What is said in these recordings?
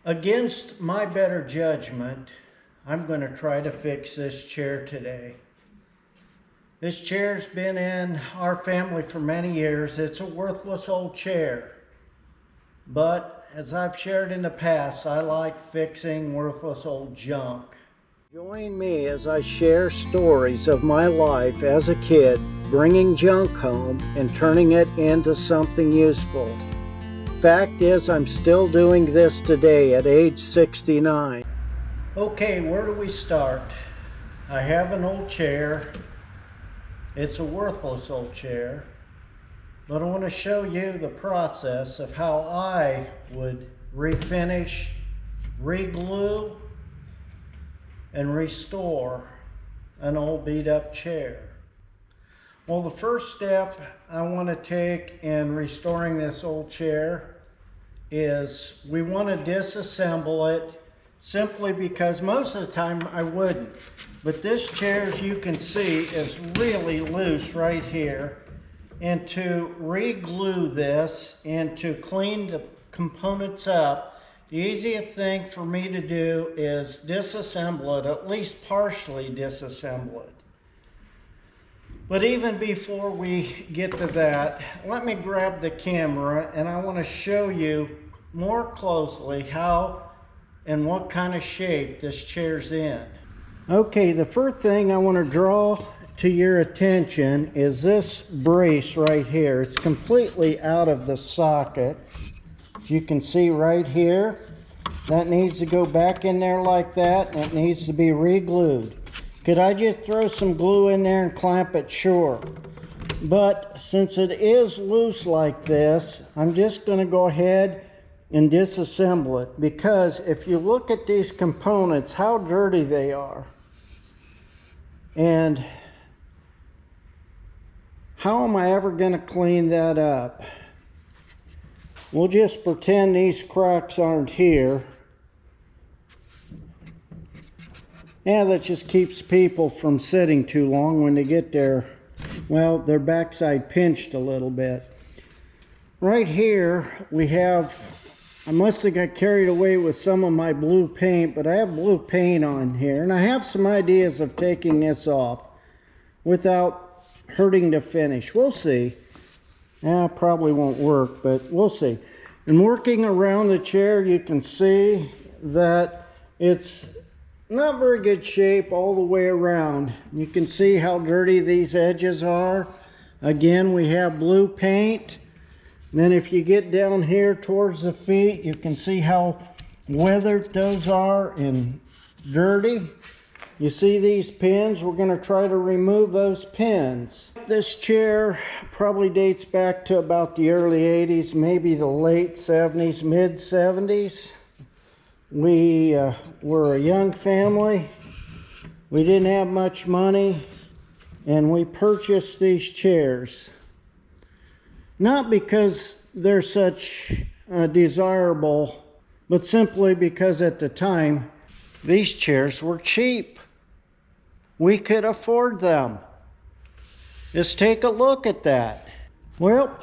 Against my better judgment, I'm going to try to fix this chair today. This chair's been in our family for many years. It's a worthless old chair. But as I've shared in the past, I like fixing worthless old junk. Join me as I share stories of my life as a kid, bringing junk home and turning it into something useful. Fact is, I'm still doing this today at age 69. Okay, where do we start? I have an old chair. It's a worthless old chair. But I want to show you the process of how I would refinish, reglue, and restore an old beat up chair. Well, the first step I want to take in restoring this old chair is we want to disassemble it, simply because most of the time I wouldn't. But this chair, as you can see, is really loose right here. And to re-glue this and to clean the components up, the easiest thing for me to do is disassemble it, at least partially disassemble it. But even before we get to that, let me grab the camera and I want to show you more closely how and what kind of shape this chair's in. Okay, the first thing I want to draw to your attention is this brace right here. It's completely out of the socket. As you can see right here, that needs to go back in there like that, and it needs to be re-glued. Could I just throw some glue in there and clamp it? Sure. But since it is loose like this, I'm just going to go ahead and disassemble it, because if you look at these components, how dirty they are. And how am I ever going to clean that up? We'll just pretend these cracks aren't here. Yeah, that just keeps people from sitting too long when they get their backside pinched a little bit. Right here we have, I must have got carried away with some of my blue paint, but I have blue paint on here, and I have some ideas of taking this off without hurting the finish. We'll see. Probably won't work, but we'll see. And working around the chair, you can see that it's not very good shape all the way around. You can see how dirty these edges are. Again, we have blue paint. Then if you get down here towards the feet, you can see how weathered those are and dirty. You see these pins? We're going to try to remove those pins. This chair probably dates back to about the early 80s, maybe the late 70s, mid 70s. We were a young family. We didn't have much money, and we purchased these chairs. Not because they're such desirable, but simply because at the time, these chairs were cheap. We could afford them. Just take a look at that. Well,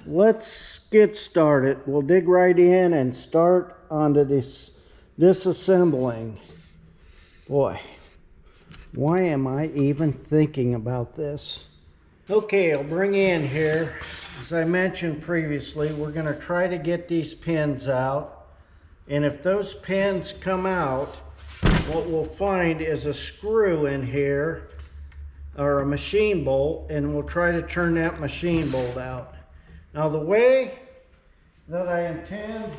let's get started. We'll dig right in and start onto this disassembling. Boy, why am I even thinking about this? Okay, I'll bring in here. As I mentioned previously, we're going to try to get these pins out. And if those pins come out, what we'll find is a screw in here, or a machine bolt, and we'll try to turn that machine bolt out. Now the way that I intend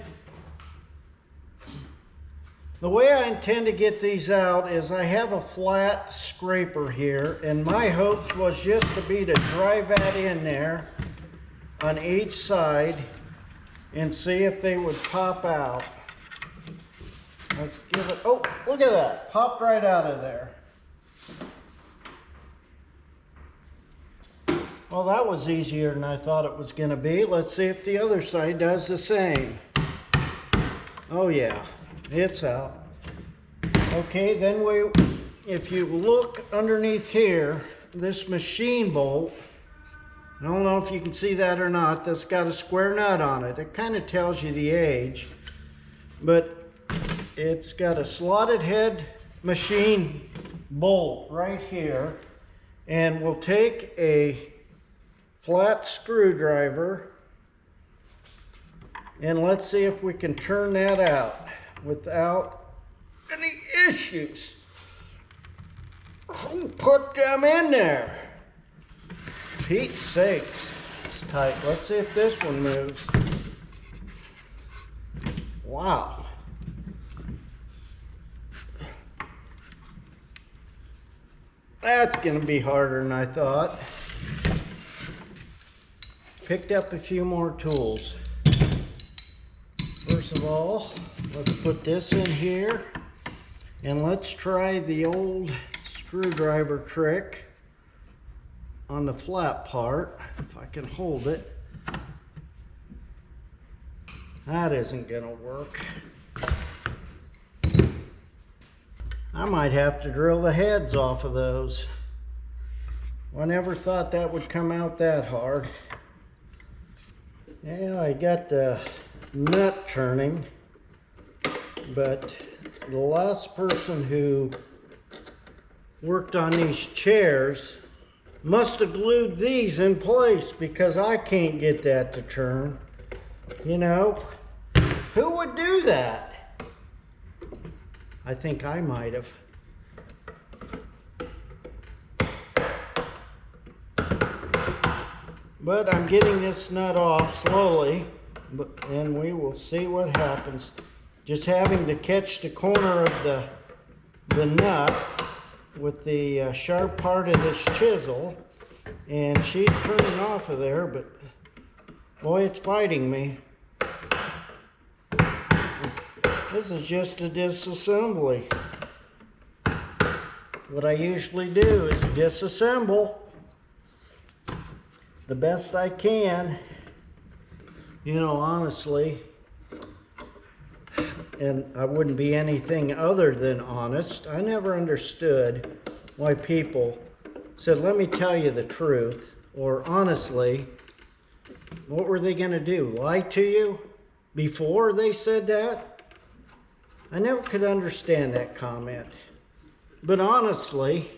to get these out is I have a flat scraper here, and my hopes was just to drive that in there on each side and see if they would pop out. Let's give it, oh, look at that, popped right out of there. Well, that was easier than I thought it was going to be. Let's see if the other side does the same. Oh yeah, it's out. Okay, then if you look underneath here, this machine bolt, I don't know if you can see that or not, that's got a square nut on it. It kind of tells you the age. but it's got a slotted head machine bolt right here, and we'll take a flat screwdriver and let's see if we can turn that out without any issues. Put them in there. Pete's sakes, it's tight. Let's see if this one moves. Wow. That's gonna be harder than I thought. Picked up a few more tools. First of all, let's put this in here and let's try the old screwdriver trick on the flat part, if I can hold it. That isn't gonna work. I might have to drill the heads off of those. I never thought that would come out that hard. Yeah, I got the nut turning, but the last person who worked on these chairs must have glued these in place, because I can't get that to turn. You know, who would do that? I think I might have. But I'm getting this nut off slowly, and we will see what happens. Just having to catch the corner of the nut with the sharp part of this chisel, and she's turning off of there, but boy, it's fighting me. This is just a disassembly. What I usually do is disassemble the best I can. You know, honestly, and I wouldn't be anything other than honest, I never understood why people said, let me tell you the truth, or honestly. What were they going to do? Lie to you before they said that? I never could understand that comment. But honestly,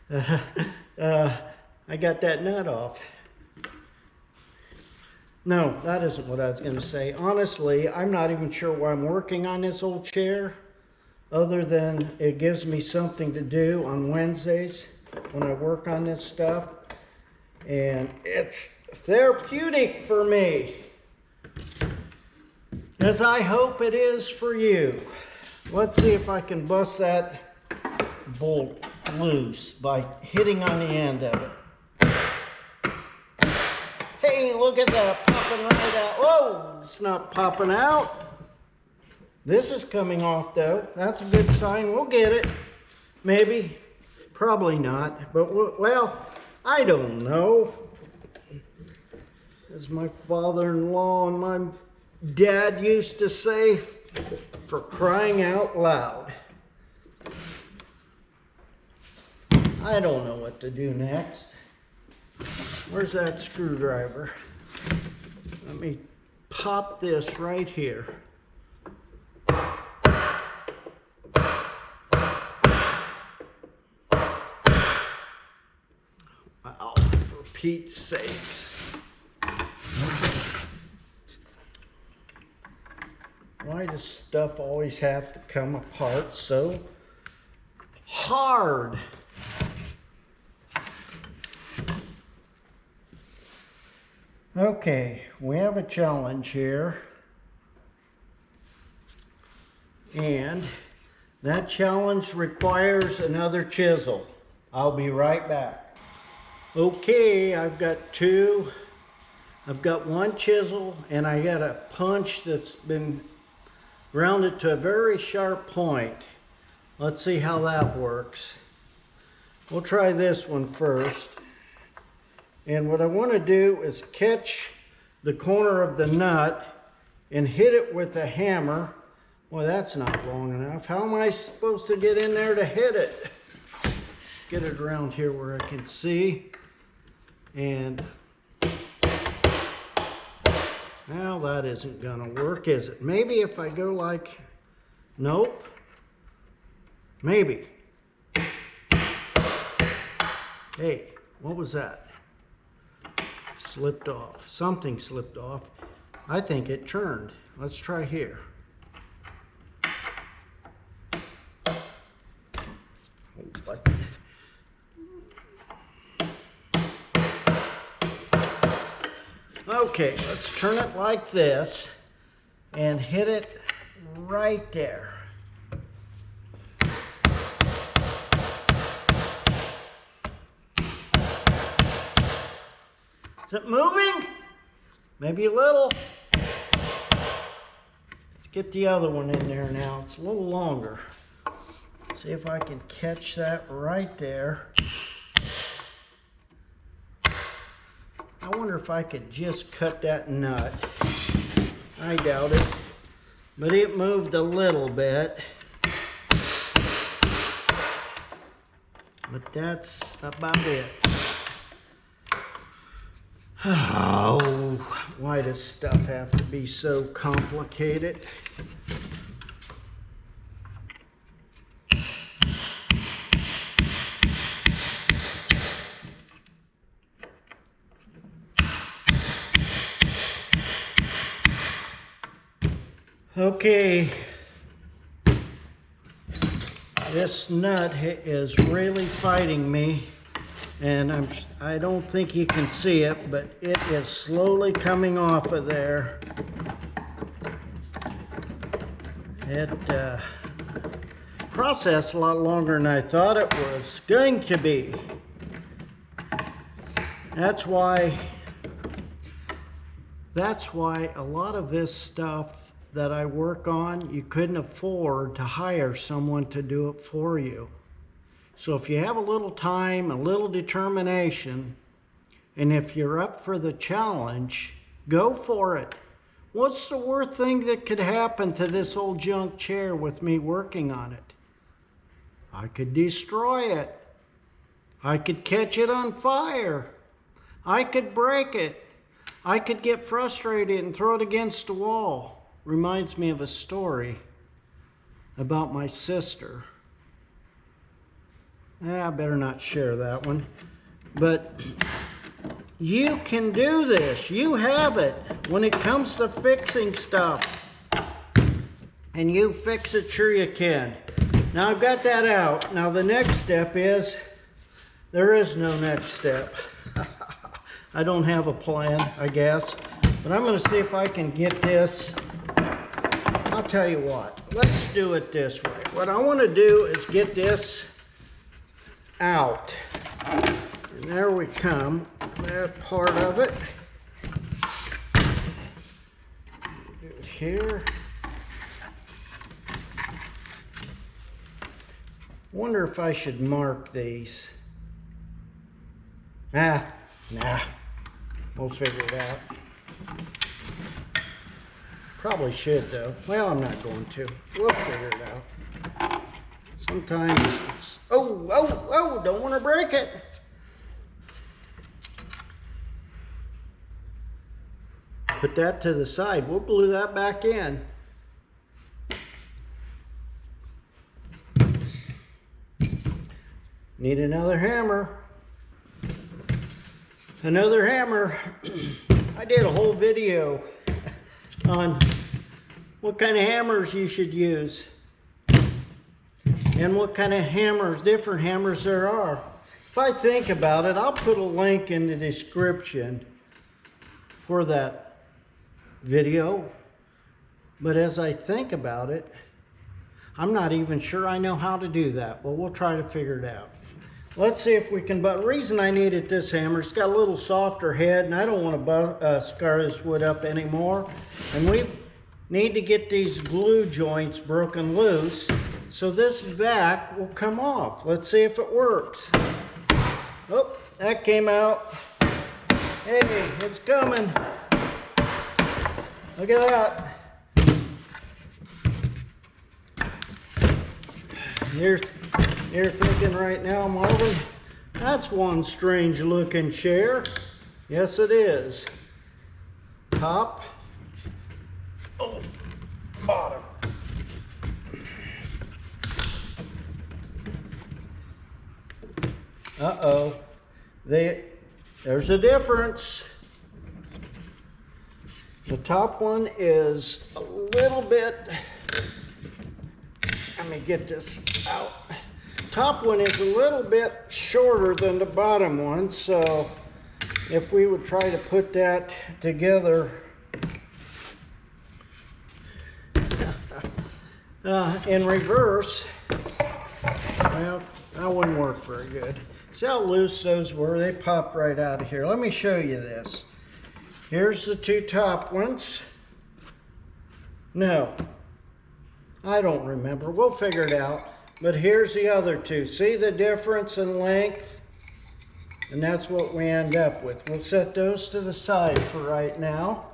I got that nut off. No, that isn't what I was going to say. Honestly, I'm not even sure why I'm working on this old chair, other than it gives me something to do on Wednesdays when I work on this stuff. And it's therapeutic for me, as I hope it is for you. Let's see if I can bust that bolt loose by hitting on the end of it. Hey, look at that, popping right out. Whoa, it's not popping out. This is coming off though. That's a good sign. We'll get it. Maybe, probably not, but well, I don't know. As my father-in-law and my dad used to say, for crying out loud. I don't know what to do next. Where's that screwdriver? Let me pop this right here. Oh, for Pete's sakes. Why does stuff always have to come apart so hard? Okay, we have a challenge here, and that challenge requires another chisel. I'll be right back. Okay, I've got one chisel, and I got a punch that's been grounded to a very sharp point. Let's see how that works. We'll try this one first. And what I want to do is catch the corner of the nut and hit it with a hammer. Well, that's not long enough. How am I supposed to get in there to hit it? Let's get it around here where I can see. And well, that isn't gonna work, is it? Maybe if I go like Nope. Maybe. Hey, what was that? Slipped off. Something slipped off. I think it turned. Let's try here. What? Okay, let's turn it like this and hit it right there. Is it moving? Maybe a little. Let's get the other one in there now. It's a little longer. See if I can catch that right there. I wonder if I could just cut that nut. I doubt it, but it moved a little bit. But that's about it. Oh, why does stuff have to be so complicated? Okay, this nut is really fighting me, and I don't think you can see it, but it is slowly coming off of there. It processed a lot longer than I thought it was going to be. That's why a lot of this stuff that I work on, you couldn't afford to hire someone to do it for you. So if you have a little time, a little determination, and if you're up for the challenge, go for it. What's the worst thing that could happen to this old junk chair with me working on it? I could destroy it. I could catch it on fire. I could break it. I could get frustrated and throw it against the wall. Reminds me of a story about my sister. I better not share that one. But you can do this. You have it when it comes to fixing stuff. And you fix it, sure you can. Now I've got that out. Now the next step is, there is no next step. I don't have a plan, I guess. But I'm going to see if I can get this. I'll tell you what, let's do it this way. What I want to do is get this out. And there we come, that part of it. Do it here. Wonder if I should mark these. Nah, we'll figure it out. Probably should though. Well, I'm not going to. We'll figure it out. Sometimes it's, oh, don't want to break it. Put that to the side. We'll glue that back in. Need another hammer. Another hammer. I did a whole video on what kind of hammers you should use and what kind of hammers, different hammers there are. If I think about it, I'll put a link in the description for that video. But as I think about it, I'm not even sure I know how to do that, but we'll try to figure it out. Let's see if we can, but the reason I needed this hammer, it's got a little softer head and I don't want to scar this wood up anymore. And we need to get these glue joints broken loose so this back will come off. Let's see if it works. Oh, that came out. Hey, it's coming. Look at that. You're thinking right now, Marvin, that's one strange looking chair. Yes, it is. Top, oh, bottom. Uh-oh. There's a difference. The top one is a little bit, let me get this out. Top one is a little bit shorter than the bottom one, so if we would try to put that together in reverse, well, that wouldn't work very good. See how loose those were? They popped right out of here. Let me show you this. Here's the two top ones. No, I don't remember. We'll figure it out. But here's the other two. See the difference in length? And that's what we end up with. We'll set those to the side for right now.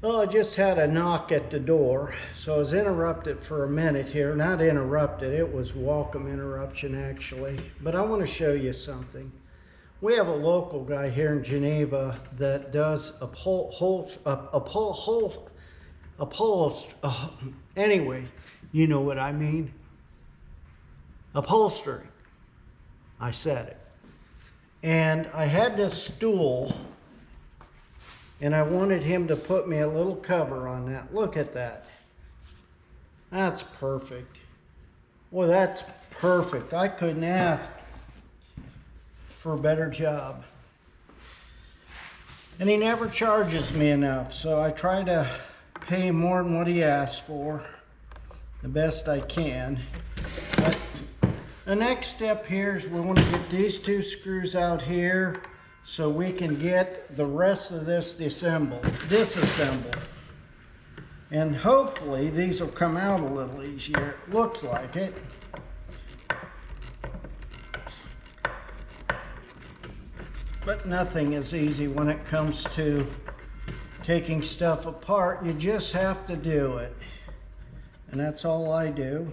Well, I just had a knock at the door, so I was interrupted for a minute here. Not interrupted, it was welcome interruption actually. But I want to show you something. We have a local guy here in Geneva that does anyway, you know what I mean. Upholstery. I said it. And I had this stool, and I wanted him to put me a little cover on that. Look at that. That's perfect. Well, that's perfect. I couldn't ask for a better job. And he never charges me enough, so I try to pay him more than what he asks for, the best I can. But the next step here is we want to get these two screws out here so we can get the rest of this disassembled. And hopefully these will come out a little easier. It looks like it. But nothing is easy when it comes to taking stuff apart. You just have to do it. And that's all I do,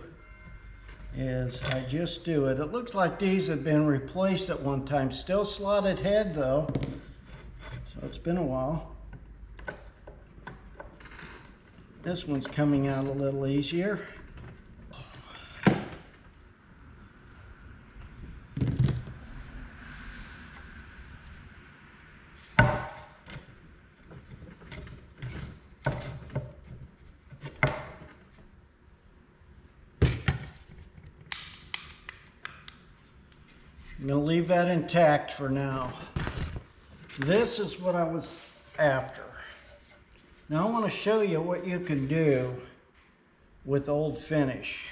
is I just do it. It looks like these have been replaced at one time. Still slotted head though, so it's been a while. This one's coming out a little easier. I'm going to leave that intact for now. This is what I was after. Now I want to show you what you can do with old finish.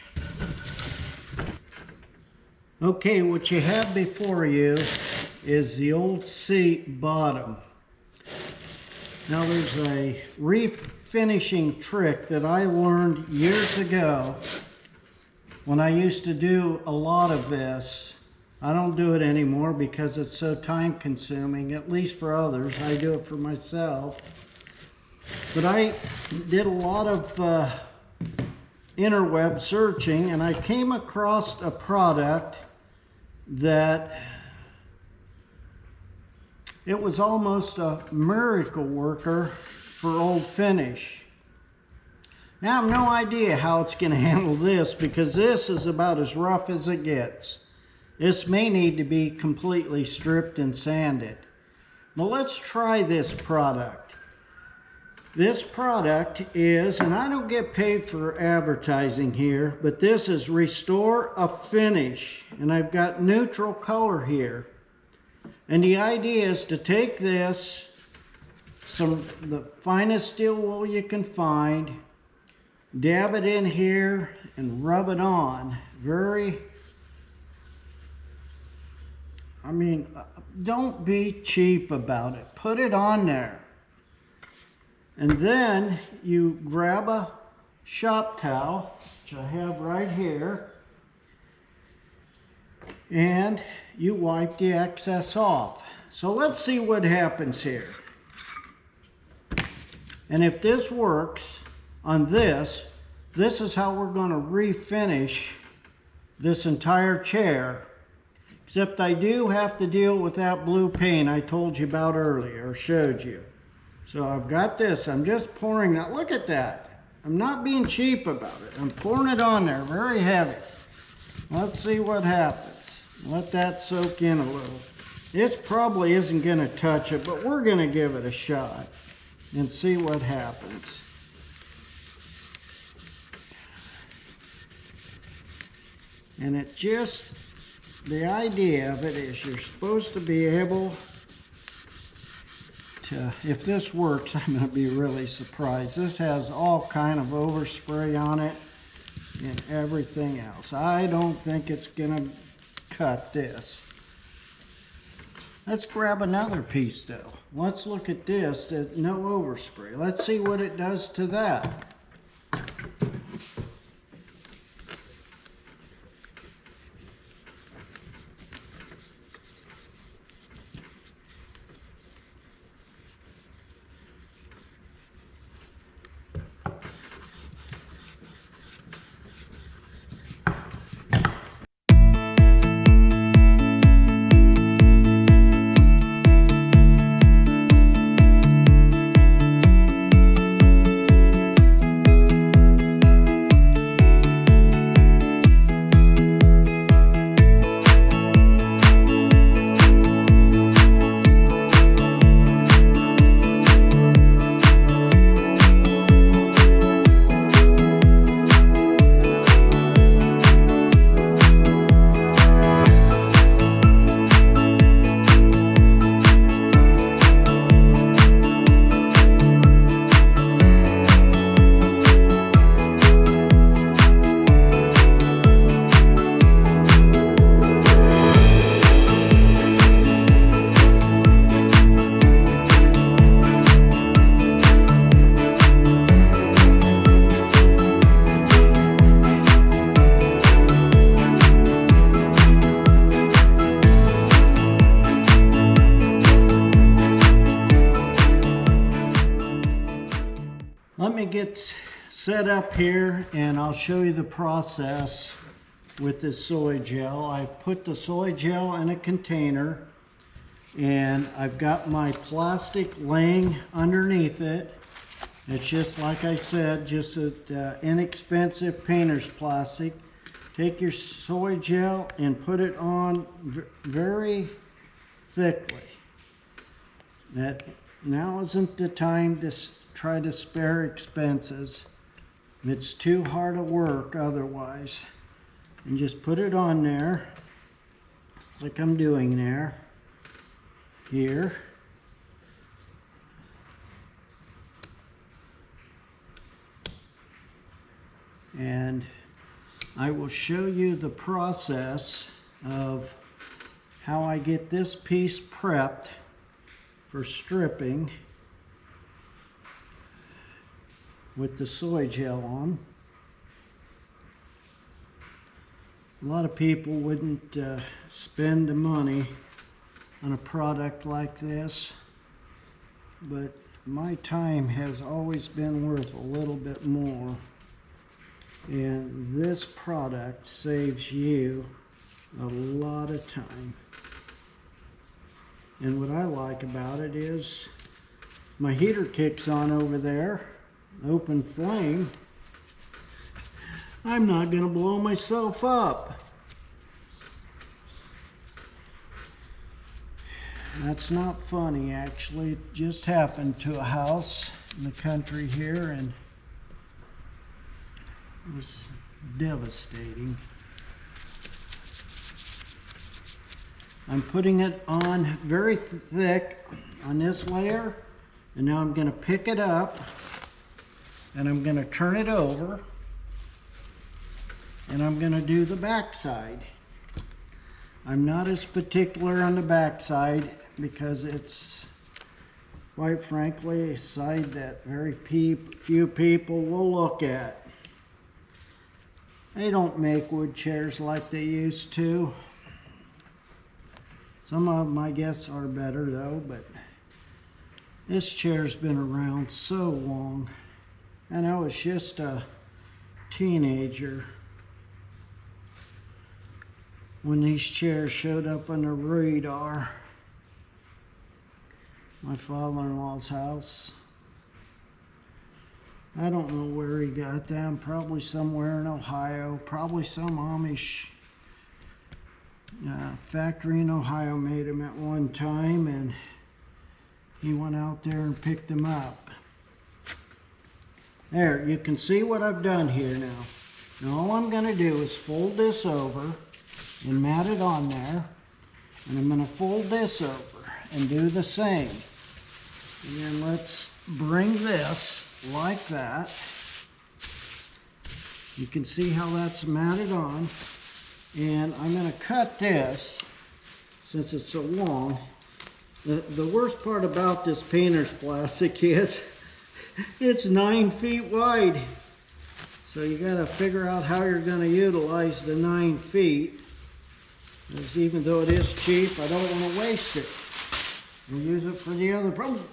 Okay, what you have before you is the old seat bottom. Now there's a refinishing trick that I learned years ago when I used to do a lot of this. I don't do it anymore because it's so time consuming, at least for others. I do it for myself. But I did a lot of interweb searching, and I came across a product that it was almost a miracle worker for old finish. Now I have no idea how it's going to handle this, because this is about as rough as it gets. This may need to be completely stripped and sanded. But let's try this product. This product is, and I don't get paid for advertising here, but this is Restore a Finish. And I've got neutral color here. And the idea is to take this, the finest steel wool you can find, dab it in here and rub it on. Don't be cheap about it. Put it on there. And then you grab a shop towel, which I have right here, and you wipe the excess off. So let's see what happens here. And if this works on this is how we're going to refinish this entire chair. Except I do have to deal with that blue paint I told you about earlier, or showed you. So I've got this, I'm just pouring that. Look at that. I'm not being cheap about it. I'm pouring it on there, very heavy. Let's see what happens. Let that soak in a little. This probably isn't going to touch it, but we're going to give it a shot and see what happens. And it just, the idea of it is you're supposed to be able to, if this works, I'm going to be really surprised. This has all kind of overspray on it and everything else. I don't think it's going to cut this. Let's grab another piece though. Let's look at this, there's no overspray. Let's see what it does to that. Let me get set up here and I'll show you the process with this soy gel. I put the soy gel in a container and I've got my plastic laying underneath it. It's just like I said, just an inexpensive painter's plastic. Take your soy gel and put it on very thickly. That now isn't the time to try to spare expenses. It's too hard to work otherwise. And just put it on there, just like I'm doing there, here. And I will show you the process of how I get this piece prepped for stripping with the soy gel on. A lot of people wouldn't spend the money on a product like this, but my time has always been worth a little bit more. And this product saves you a lot of time. And what I like about it is my heater kicks on over there, open flame. I'm not going to blow myself up. That's not funny, actually. It just happened to a house in the country here, and it was devastating. I'm putting it on very thick on this layer, and now I'm going to pick it up and I'm going to turn it over and I'm going to do the back side. I'm not as particular on the back side because it's, quite frankly, a side that very few people will look at. They don't make wood chairs like they used to. Some of them, I guess, are better though, but this chair's been around so long. And I was just a teenager when these chairs showed up on the radar. My father-in-law's house. I don't know where he got them, probably somewhere in Ohio, probably some Amish Factory in Ohio made them at one time, and he went out there and picked them up. There, you can see what I've done here now. Now all I'm going to do is fold this over and mat it on there. And I'm going to fold this over and do the same. And then let's bring this like that. You can see how that's matted on. And I'm going to cut this, since it's so long. The worst part about this painter's plastic is it's 9 feet wide. So you got to figure out how you're going to utilize the 9 feet. Because even though it is cheap, I don't want to waste it. And use it for the other problem.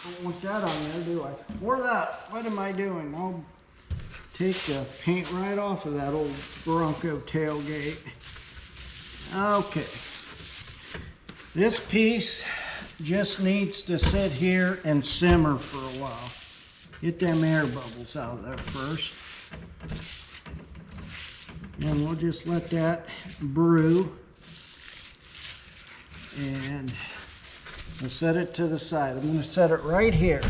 I don't want that on there, do I? Or that. What am I doing? I'll take the paint right off of that old Bronco tailgate. Okay. This piece just needs to sit here and simmer for a while. Get them air bubbles out of there first. And we'll just let that brew. And we'll set it to the side. I'm going to set it right here.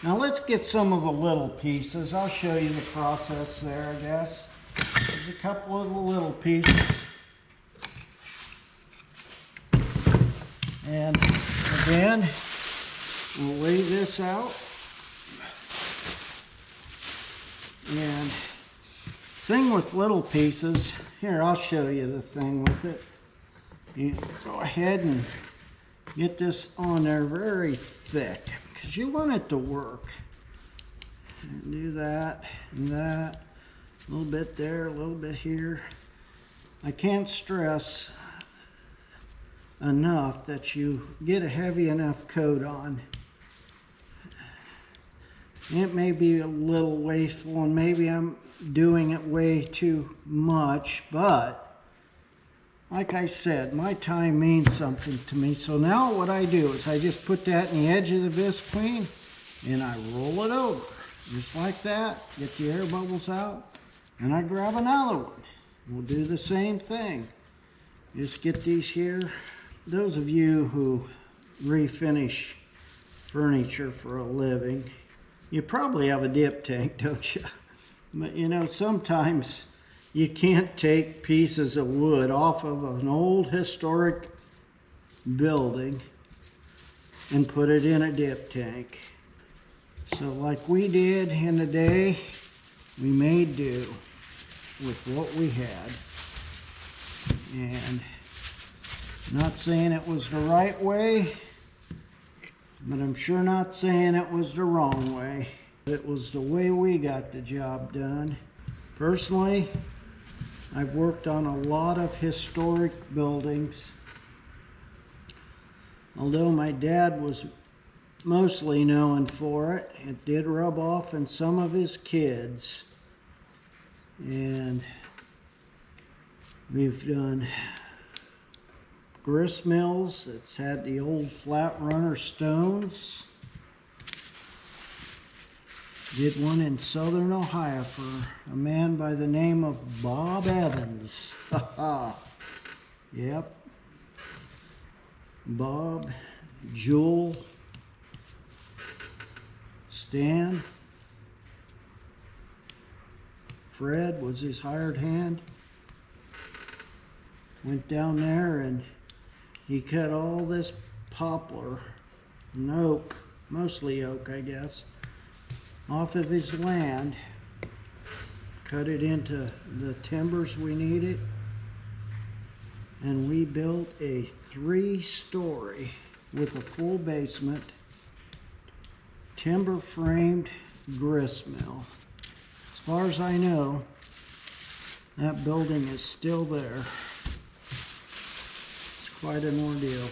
Now let's get some of the little pieces. I'll show you the process there, I guess. There's a couple of the little pieces. And again, we'll lay this out. And thing with little pieces, here I'll show you the thing with it. You go ahead and get this on there very thick because you want it to work. And do that and that, a little bit there, a little bit here. I can't stress enough that you get a heavy enough coat on. It may be a little wasteful and maybe I'm doing it way too much, but like I said, my time means something to me. So now what I do is I just put that in the edge of the Visqueen and I roll it over. Just like that. Get the air bubbles out. And I grab another one. We'll do the same thing. Just get these here. Those of you who refinish furniture for a living, you probably have a dip tank, don't you? But you know, sometimes you can't take pieces of wood off of an old historic building and put it in a dip tank. So like we did in the day, we made do with what we had. And not saying it was the right way, but I'm sure not saying it was the wrong way. It was the way we got the job done. Personally, I've worked on a lot of historic buildings. Although my dad was mostly known for it, it did rub off on some of his kids. And we've done grist mills. It's had the old flat runner stones. Did one in southern Ohio for a man by the name of Bob Evans. Yep. Bob, Jewel, Stan, Fred was his hired hand. Went down there and he cut all this poplar and oak, mostly oak I guess, off of his land, cut it into the timbers we needed, and we built a 3-story with a full basement, timber framed grist mill. As far as I know, that building is still there. It's quite an ordeal.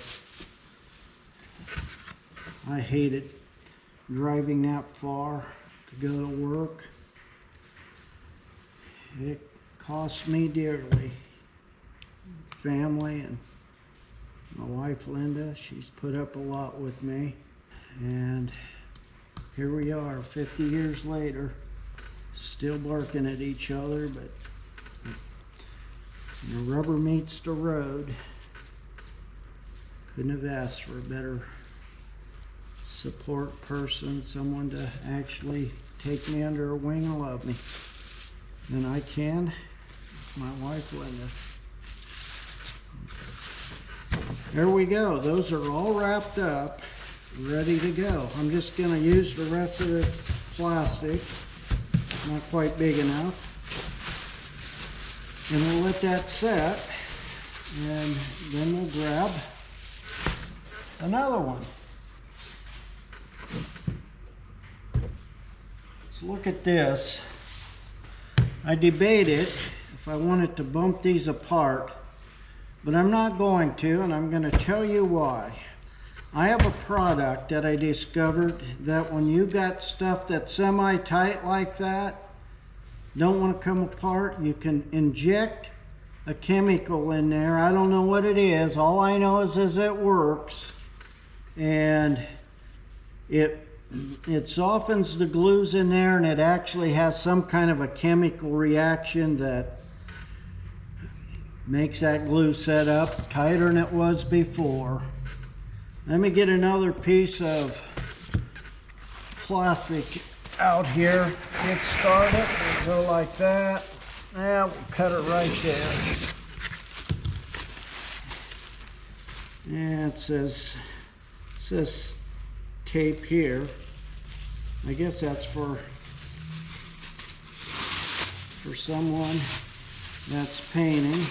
I hated driving that far to go to work. It cost me dearly. Family and my wife Linda, she's put up a lot with me. And here we are 50 years later, still barking at each other, but The rubber meets the road. Couldn't have asked for a better support person, someone to actually take me under her wing and love me than I can with my wife Linda. There we go. Those are all wrapped up, ready to go. I'm just going to use the rest of this plastic, not quite big enough, and we'll let that set, and then we'll grab another one. Let's look at this. I debated if I wanted to bump these apart, but I'm not going to, and I'm going to tell you why. I have a product that I discovered that when you got stuff that's semi-tight like that, don't want to come apart, you can inject a chemical in there. I don't know what it is. All I know is it works, and it softens the glues in there, and it actually has some kind of a chemical reaction that makes that glue set up tighter than it was before. Let me get another piece of plastic out here. Get started. We'll go like that. Yeah, we'll cut it right there. And it says tape here. I guess that's for someone that's painting.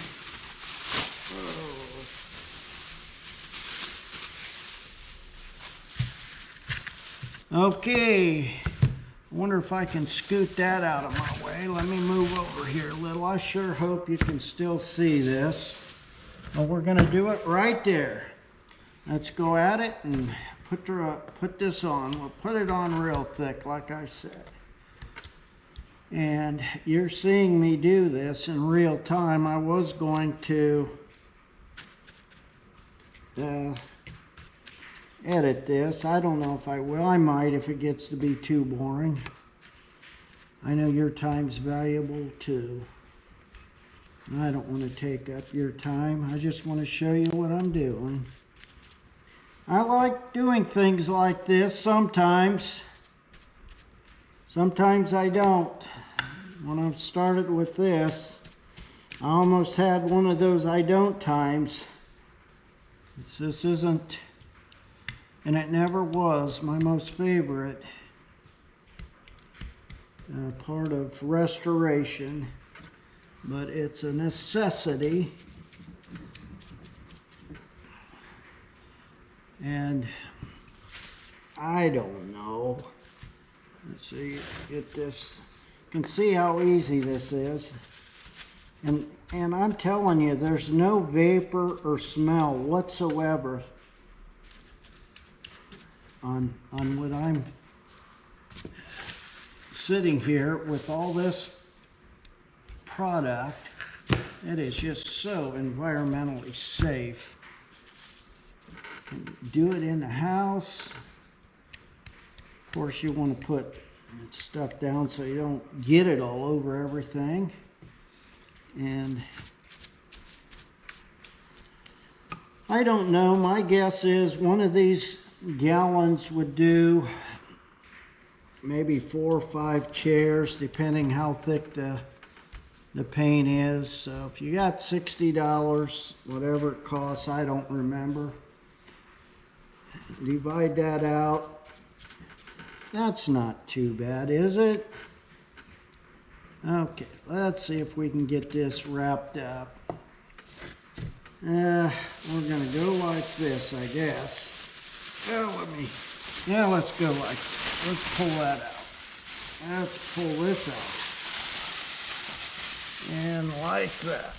Okay, I wonder if I can scoot that out of my way. Let me move over here a little. I sure hope you can still see this. Well, we're going to do it right there. Let's go at it and put this on. We'll put it on real thick, like I said. And you're seeing me do this in real time. I was going to edit this. I don't know if I will. I might if it gets to be too boring. I know your time's valuable too. I don't want to take up your time. I just want to show you what I'm doing. I like doing things like this sometimes. Sometimes I don't. When I started with this, I almost had one of those I don't times. This isn't, and it never was, my most favorite part of restoration, but it's a necessity. And I don't know. Let's see, get this. You can see how easy this is. And I'm telling you, there's no vapor or smell whatsoever on what I'm sitting here with all this product. It is just so environmentally safe. You can do it in the house. Of course, you want to put stuff down so you don't get it all over everything. And I don't know, my guess is one of these gallons would do maybe 4 or 5 chairs, depending how thick the paint is. So if you got $60, whatever it costs, I don't remember, divide that out. That's not too bad, is it? Okay, let's see if we can get this wrapped up. We're gonna go like this, I guess. Let's go like this. Let's pull that out. Let's pull this out. And like that.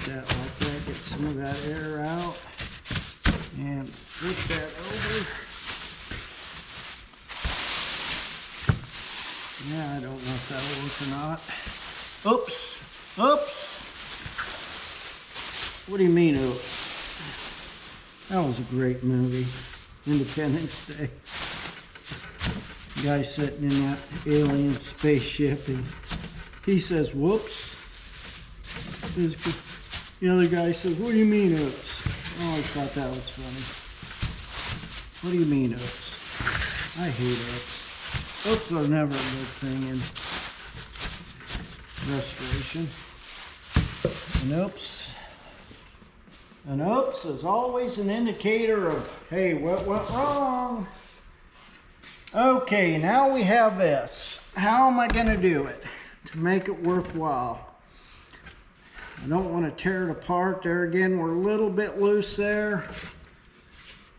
Get that like that, get some of that air out. And flip that over. Yeah, I don't know if that'll work or not. Oops. What do you mean, oops? That was a great movie, Independence Day. The guy sitting in that alien spaceship, he He says, whoops. The other guy says, what do you mean, oops? Oh, I thought that was funny. What do you mean, oops? I hate oops. Oops are never a good thing in restoration. An oops is always an indicator of, hey, what went wrong? Okay, now we have this. How am I going to do it to make it worthwhile? I don't want to tear it apart. There again, we're a little bit loose there.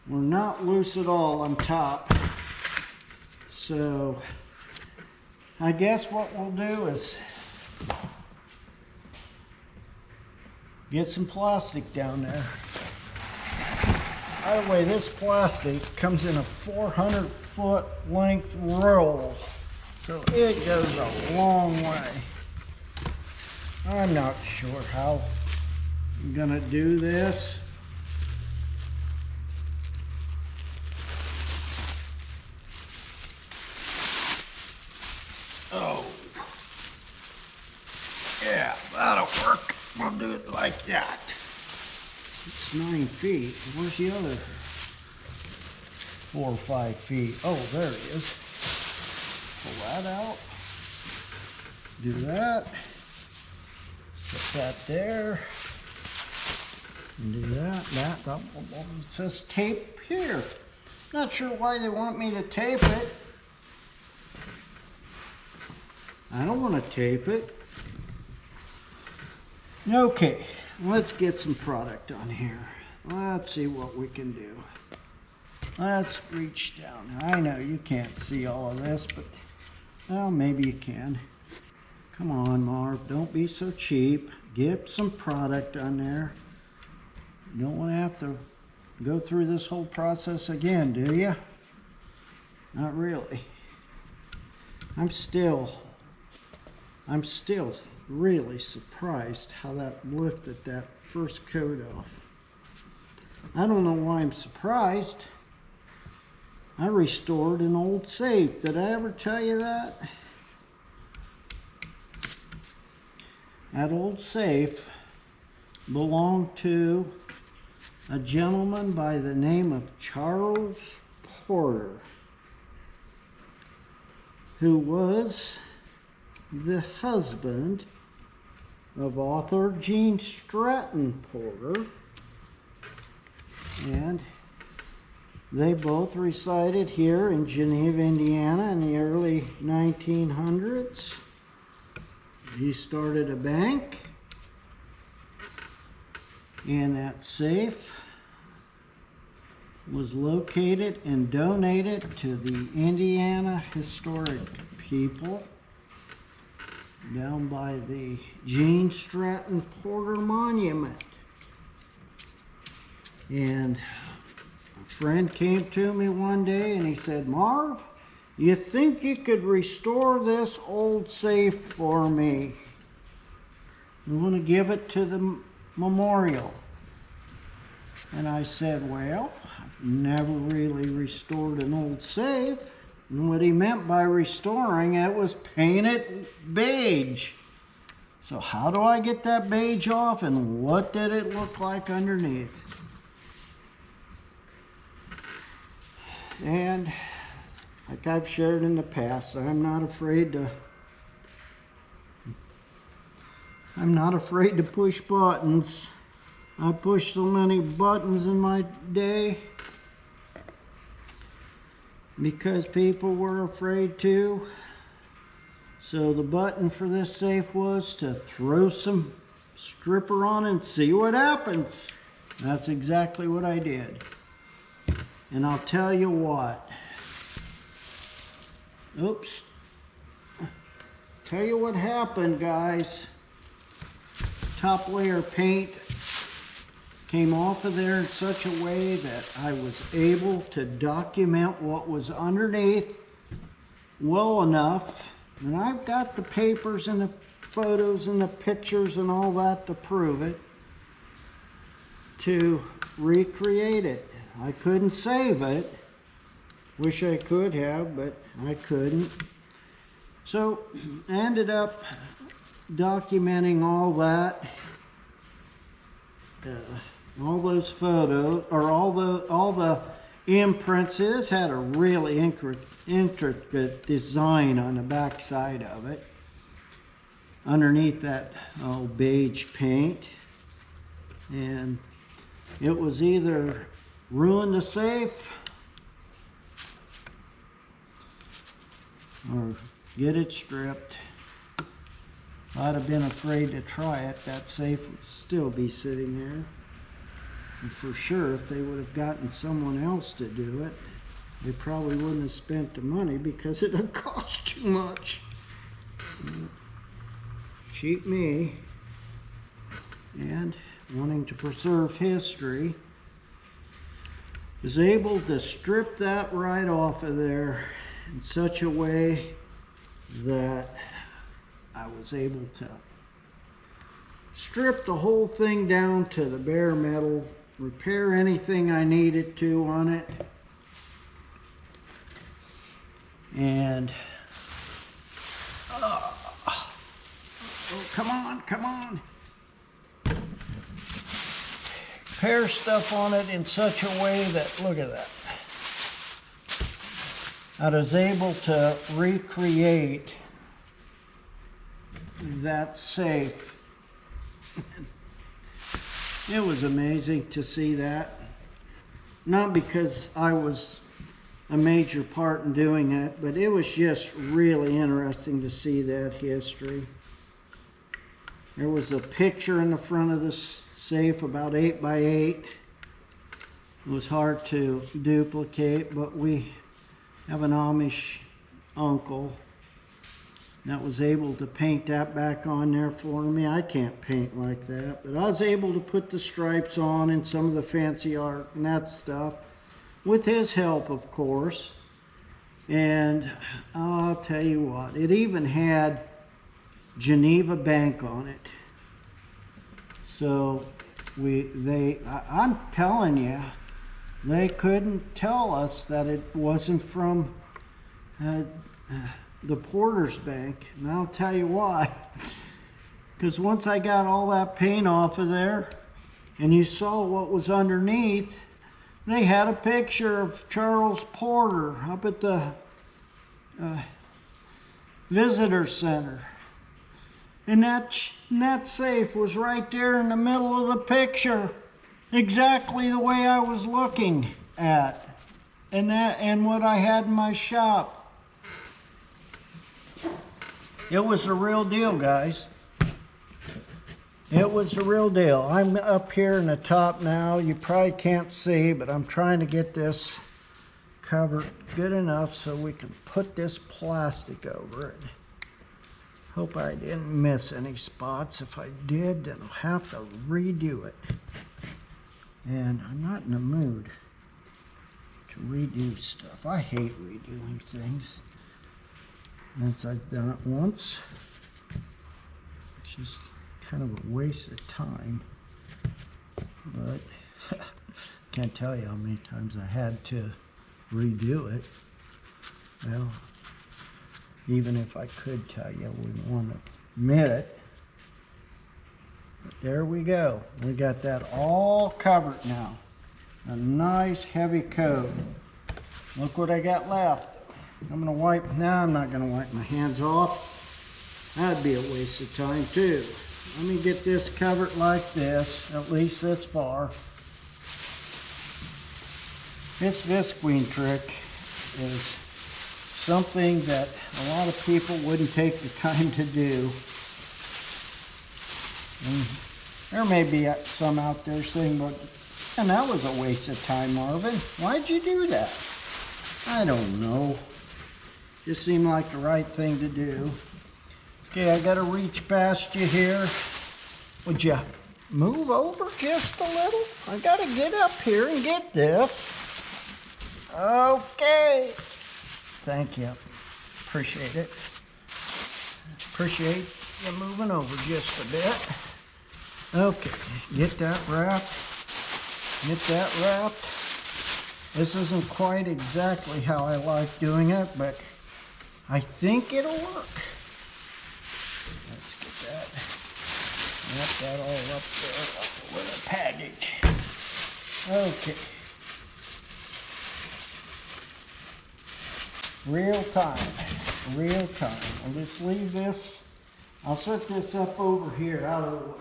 We're not loose at all on top. So I guess what we'll do is get some plastic down there. By the way, this plastic comes in a 400-foot length roll, so it goes a long way. I'm not sure how I'm gonna do this. Oh, yeah, that'll work. We'll do it like that. It's 9 feet. Where's the other 4 or 5 feet? Oh, there it is. Pull that out. Do that. Set that there. And do that. It says tape here. Not sure why they want me to tape it. I don't want to tape it. Okay, let's get some product on here. Let's see what we can do. Let's reach down. I know you can't see all of this, but well, maybe you can. Come on, Marv, don't be so cheap. Get some product on there. You don't want to have to go through this whole process again, do you? Not really. I'm still really surprised how that lifted that first coat off. I don't know why I'm surprised. I restored an old safe. Did I ever tell you that? That old safe belonged to a gentleman by the name of Charles Porter, who was the husband of author Gene Stratton Porter, and they both resided here in Geneva, Indiana in the early 1900s. He started a bank, and that safe was located and donated to the Indiana Historic People down by the Gene Stratton Porter Monument. And a friend came to me one day and he said, Marv, you think you could restore this old safe for me? I want to give it to the memorial. And I said, well, I've never really restored an old safe. And what he meant by restoring it was paint it beige. So how do I get that beige off, and what did it look like underneath? And like I've shared in the past, I'm not afraid to push buttons. I pushed so many buttons in my day because people were afraid to. So the button for this safe was to throw some stripper on and see what happens. That's exactly what I did. And I'll tell you what. Oops. Tell you what happened, guys. Top layer paint came off of there in such a way that I was able to document what was underneath well enough. And I've got the papers and the photos and the pictures and all that to prove it, to recreate it. I couldn't save it. Wish I could have, but I couldn't. So I ended up documenting all that, all those photos, or all the imprints. This had a really intricate design on the back side of it, underneath that beige paint, and it was either ruin the safe or get it stripped. I'd have been afraid to try it. That safe would still be sitting there. And for sure, if they would have gotten someone else to do it, they probably wouldn't have spent the money because it would cost too much. Cheap me. And wanting to preserve history, is able to strip that right off of there in such a way that I was able to strip the whole thing down to the bare metal, repair anything I needed to on it, and oh, come on, repair stuff on it in such a way that, look at that, I was able to recreate that safe. It was amazing to see that. Not because I was a major part in doing it, but it was just really interesting to see that history. There was a picture in the front of this safe about 8 by 8. It was hard to duplicate, but we have an Amish uncle that was able to paint that back on there for me. I can't paint like that, but I was able to put the stripes on and some of the fancy art and that stuff with his help, of course. And I'll tell you what, it even had Geneva Bank on it. So I'm telling you, they couldn't tell us that it wasn't from the Porter's Bank, and I'll tell you why. Because once I got all that paint off of there, and you saw what was underneath, they had a picture of Charles Porter up at the visitor center. And that safe was right there in the middle of the picture, exactly the way I was looking at, and what I had in my shop. It was a real deal, guys. It was a real deal. I'm up here in the top now. You probably can't see, but I'm trying to get this covered good enough so we can put this plastic over it. Hope I didn't miss any spots. If I did, then I'll have to redo it. And I'm not in the mood to redo stuff. I hate redoing things. Once I've done it once, it's just kind of a waste of time. But can't tell you how many times I had to redo it. Well, even if I could tell you, I wouldn't want to admit it. But there we go. We got that all covered now. A nice heavy coat. Look what I got left. I'm gonna wipe, now I'm not gonna wipe my hands off. That'd be a waste of time too. Let me get this covered like this, at least this far. This visqueen trick is something that a lot of people wouldn't take the time to do. And there may be some out there saying, but, and that was a waste of time, Marvin. Why'd you do that? I don't know. Just seemed like the right thing to do. Okay, I gotta reach past you here. Would you move over just a little? I gotta get up here and get this. Okay. Thank you. Appreciate it. Appreciate you moving over just a bit. Okay, get that wrapped. Get that wrapped. This isn't quite exactly how I like doing it, but I think it'll work. Let's get that. Wrap that all up there with a package. Okay. Real time. I'll just leave this. I'll set this up over here, out of the way.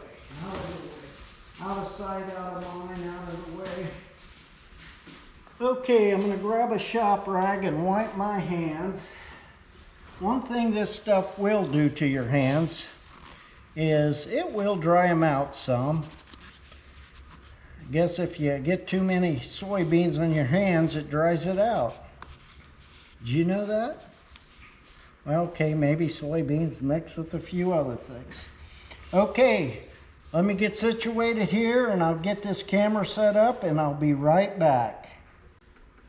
Out of sight, out of mind, out of the way. Okay, I'm gonna grab a shop rag and wipe my hands. One thing this stuff will do to your hands is it will dry them out some. I guess if you get too many soybeans on your hands, it dries it out. Did you know that? Well, okay, maybe soybeans mixed with a few other things. Okay, let me get situated here and I'll get this camera set up and I'll be right back.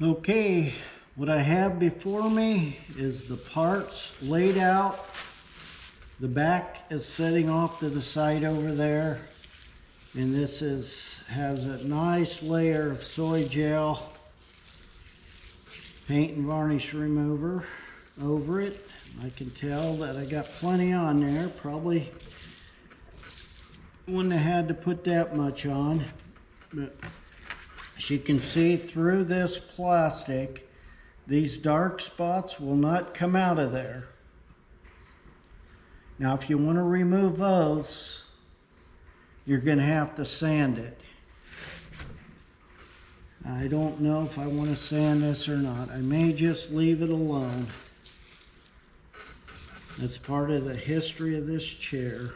Okay, what I have before me is the parts laid out. The back is setting off to the side over there. And this has a nice layer of soy gel, paint and varnish remover over it. I can tell that I got plenty on there. Probably wouldn't have had to put that much on, but as you can see through this plastic, these dark spots will not come out of there. Now if you want to remove those, you're going to have to sand it. I don't know if I want to sand this or not. I may just leave it alone. That's part of the history of this chair.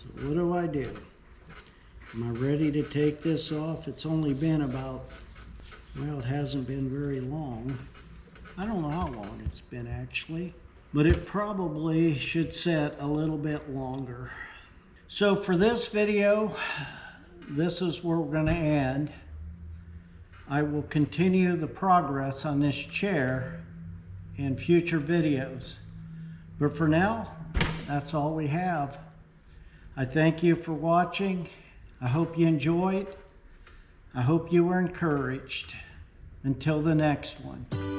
So what do? Am I ready to take this off? It's only been about, well, it hasn't been very long. I don't know how long it's been actually, but it probably should set a little bit longer. So for this video, this is where we're going to end. I will continue the progress on this chair in future videos. But for now, that's all we have. I thank you for watching. I hope you enjoyed. I hope you were encouraged. Until the next one.